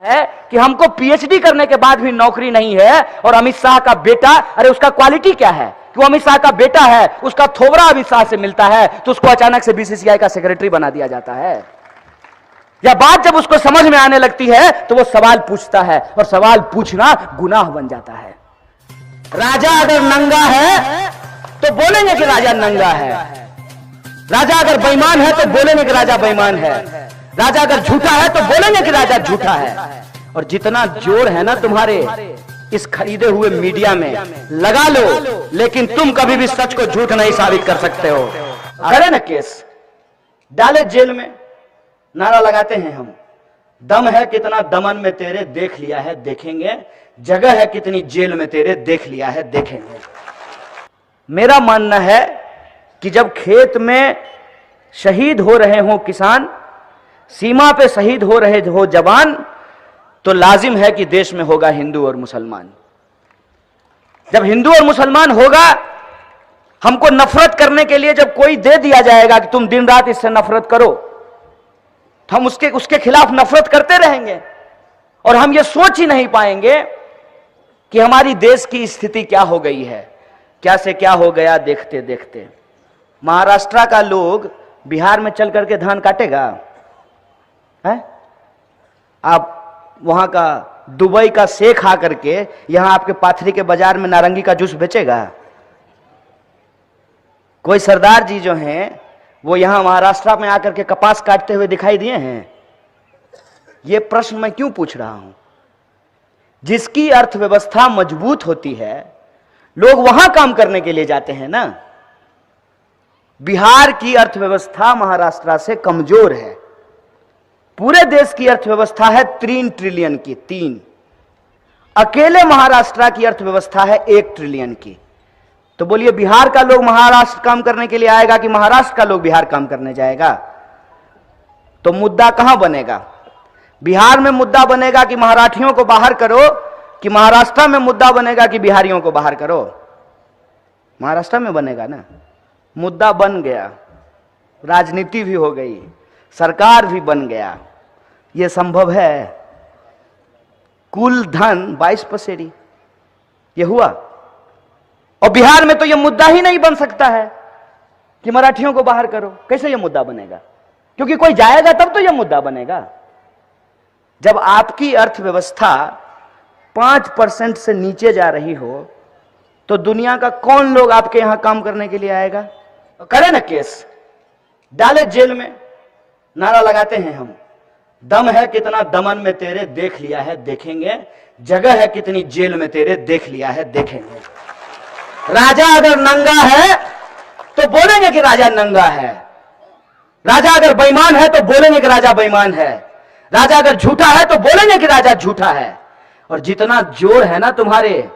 है कि हमको पीएचडी करने के बाद भी नौकरी नहीं है, और अमित शाह का बेटा, अरे उसका क्वालिटी क्या है कि वो अमित शाह का बेटा है, उसका थोबड़ा अमित शाह से मिलता है तो उसको अचानक से बीसीसीआई का सेक्रेटरी बना दिया जाता है। या बात जब उसको समझ में आने लगती है तो वो सवाल पूछता है, और सवाल पूछना गुनाह बन जाता है। राजा अगर नंगा है तो बोलेंगे कि राजा नंगा है, राजा अगर बेईमान है तो बोलेंगे कि राजा बेईमान है, राजा अगर झूठा है तो बोलेंगे कि राजा झूठा है। और जितना जोर है ना तुम्हारे इस खरीदे हुए मीडिया में, लगा लो, लेकिन तुम कभी भी सच को झूठ नहीं साबित कर सकते हो। अरे ना केस डाले जेल में, नारा लगाते हैं हम, दम है कितना दमन में तेरे देख लिया है देखेंगे, जगह है कितनी जेल में तेरे देख लिया है देखेंगे। मेरा मानना है कि जब खेत में शहीद हो रहे हो किसान, सीमा पे शहीद हो रहे हो जवान, तो लाजिम है कि देश में होगा हिंदू और मुसलमान। जब हिंदू और मुसलमान होगा, हमको नफरत करने के लिए जब कोई दे दिया जाएगा कि तुम दिन रात इससे नफरत करो, तो हम उसके खिलाफ नफरत करते रहेंगे, और हम ये सोच ही नहीं पाएंगे कि हमारी देश की स्थिति क्या हो गई है, क्या से क्या हो गया देखते देखते। महाराष्ट्र का लोग बिहार में चल करके धान काटेगा है? आप वहां का दुबई का शेख आकर के यहां आपके पाथरी के बाजार में नारंगी का जूस बेचेगा? कोई सरदार जी जो हैं वो यहां महाराष्ट्र में आकर के कपास काटते हुए दिखाई दिए हैं? ये प्रश्न मैं क्यों पूछ रहा हूं? जिसकी अर्थव्यवस्था मजबूत होती है लोग वहां काम करने के लिए जाते हैं ना। बिहार की अर्थव्यवस्था महाराष्ट्र से कमजोर है। पूरे देश की अर्थव्यवस्था है 3 ट्रिलियन की, 3। अकेले महाराष्ट्र की अर्थव्यवस्था है 1 ट्रिलियन की। तो बोलिए बिहार का लोग महाराष्ट्र काम करने के लिए आएगा कि महाराष्ट्र का लोग बिहार काम करने जाएगा? तो मुद्दा कहां बनेगा? बिहार में मुद्दा बनेगा कि मराठियों को बाहर करो, कि महाराष्ट्र में मुद्दा बनेगा कि बिहारियों को बाहर करो? महाराष्ट्र में बनेगा ना। मुद्दा बन गया, राजनीति भी हो गई, सरकार भी बन गया, यह संभव है। कुल धन 22 पसेरी, यह हुआ। और बिहार में तो यह मुद्दा ही नहीं बन सकता है कि मराठियों को बाहर करो। कैसे यह मुद्दा बनेगा? क्योंकि कोई जाएगा तब तो यह मुद्दा बनेगा। जब आपकी अर्थव्यवस्था 5% से नीचे जा रही हो तो दुनिया का कौन लोग आपके यहां काम करने के लिए आएगा? करे ना केस, डाले जेल में, नारा लगाते हैं हम, दम है कितना दमन में तेरे देख लिया है देखेंगे, जगह है कितनी जेल में तेरे देख लिया है देखेंगे। राजा अगर नंगा है तो बोलेंगे कि राजा नंगा है, राजा अगर बेईमान है तो बोलेंगे कि राजा बेईमान है, राजा अगर झूठा है तो बोलेंगे कि राजा झूठा है। और जितना जोर है ना तुम्हारे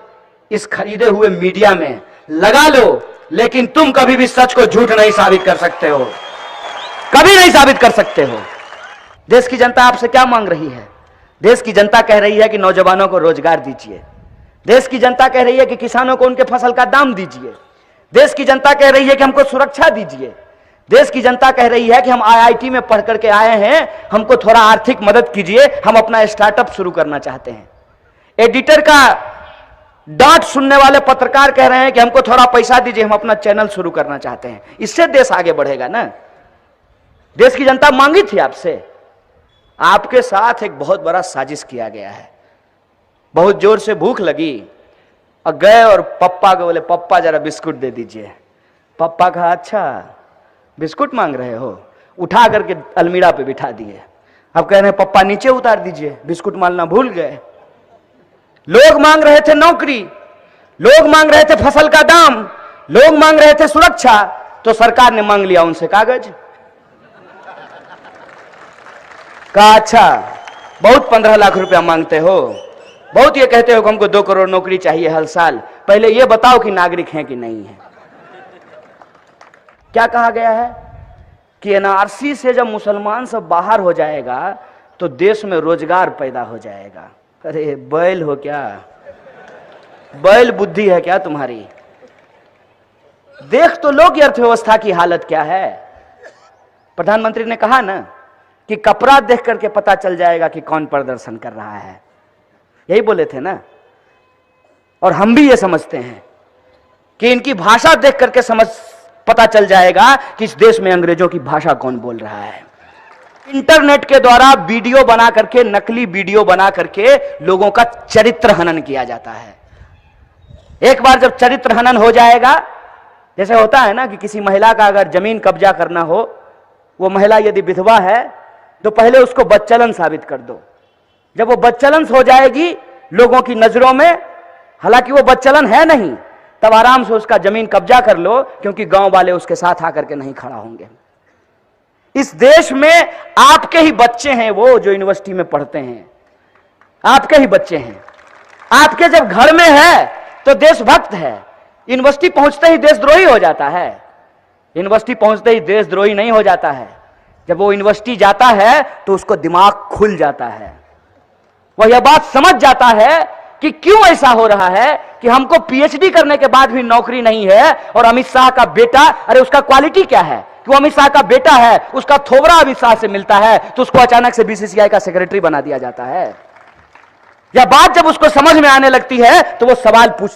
इस खरीदे हुए मीडिया में, लगा लो, लेकिन तुम कभी भी सच को झूठ नहीं साबित कर सकते हो, कभी नहीं साबित कर सकते हो। देश की जनता आपसे क्या मांग रही है? देश की जनता कह रही है कि नौजवानों को रोजगार दीजिए। देश की जनता कह रही है कि किसानों को उनके फसल का दाम दीजिए। देश की जनता कह रही है कि हमको सुरक्षा दीजिए। देश की जनता कह रही है कि हम आईआईटी में पढ़ करके आए हैं, हमको थोड़ा आर्थिक मदद कीजिए, हम अपना स्टार्टअप शुरू करना चाहते हैं। एडिटर का डांट सुनने वाले पत्रकार कह रहे हैं कि हमको थोड़ा पैसा दीजिए, हम अपना चैनल शुरू करना चाहते हैं। इससे देश आगे बढ़ेगा ना। देश की जनता मांगी थी आपसे। आपके साथ एक बहुत बड़ा साजिश किया गया है। बहुत जोर से भूख लगी और गए और पप्पा को बोले, पप्पा जरा बिस्कुट दे दीजिए। पप्पा कहा, अच्छा बिस्कुट मांग रहे हो? उठा करके अलमीरा पे बिठा दिए। अब कह रहे हैं पप्पा नीचे उतार दीजिए, बिस्कुट मांगना भूल गए। लोग मांग रहे थे नौकरी, लोग मांग रहे थे फसल का दाम, लोग मांग रहे थे सुरक्षा, तो सरकार ने मांग लिया उनसे कागज। कहा, अच्छा बहुत 15 लाख रुपया मांगते हो, बहुत ये कहते हो कि हमको 2 करोड़ नौकरी चाहिए हर साल, पहले ये बताओ कि नागरिक हैं कि नहीं है। क्या कहा गया है कि एनआरसी से जब मुसलमान सब बाहर हो जाएगा तो देश में रोजगार पैदा हो जाएगा। अरे बैल हो क्या? बैल बुद्धि है क्या तुम्हारी? देख तो लो कि अर्थव्यवस्था की हालत क्या है। प्रधानमंत्री ने कहा ना कि कपड़ा देख करके पता चल जाएगा कि कौन प्रदर्शन कर रहा है। यही बोले थे ना। और हम भी ये समझते हैं कि इनकी भाषा देख करके पता चल जाएगा कि इस देश में अंग्रेजों की भाषा कौन बोल रहा है। इंटरनेट के द्वारा वीडियो बना करके, नकली वीडियो बना करके लोगों का चरित्र हनन किया जाता है। एक बार जब चरित्र हनन हो जाएगा, जैसे होता है ना कि किसी महिला का अगर जमीन कब्जा करना हो, वो महिला यदि विधवा है तो पहले उसको बच्चलन साबित कर दो। जब वो बच्चलन हो जाएगी लोगों की नजरों में, हालांकि वो बच्चलन है नहीं, तब आराम से उसका जमीन कब्जा कर लो, क्योंकि गांव वाले उसके साथ आकर के नहीं खड़ा होंगे। इस देश में आपके ही बच्चे हैं वो जो यूनिवर्सिटी में पढ़ते हैं, आपके ही बच्चे हैं। आपके जब घर में है तो देशभक्त है, यूनिवर्सिटी पहुंचते ही देशद्रोही हो जाता है। यूनिवर्सिटी पहुंचते ही देशद्रोही नहीं हो जाता है। जब वो यूनिवर्सिटी जाता है तो उसको दिमाग खुल जाता है, वह यह बात समझ जाता है कि क्यों ऐसा हो रहा है कि हमको पीएचडी करने के बाद भी नौकरी नहीं है, और अमित शाह का बेटा, अरे उसका क्वालिटी क्या है कि वो अमित शाह का बेटा है, उसका थोबड़ा अमित शाह से मिलता है तो उसको अचानक से बीसीसीआई का सेक्रेटरी बना दिया जाता है। यह बात जब उसको समझ में आने लगती है तो वो सवाल पूछ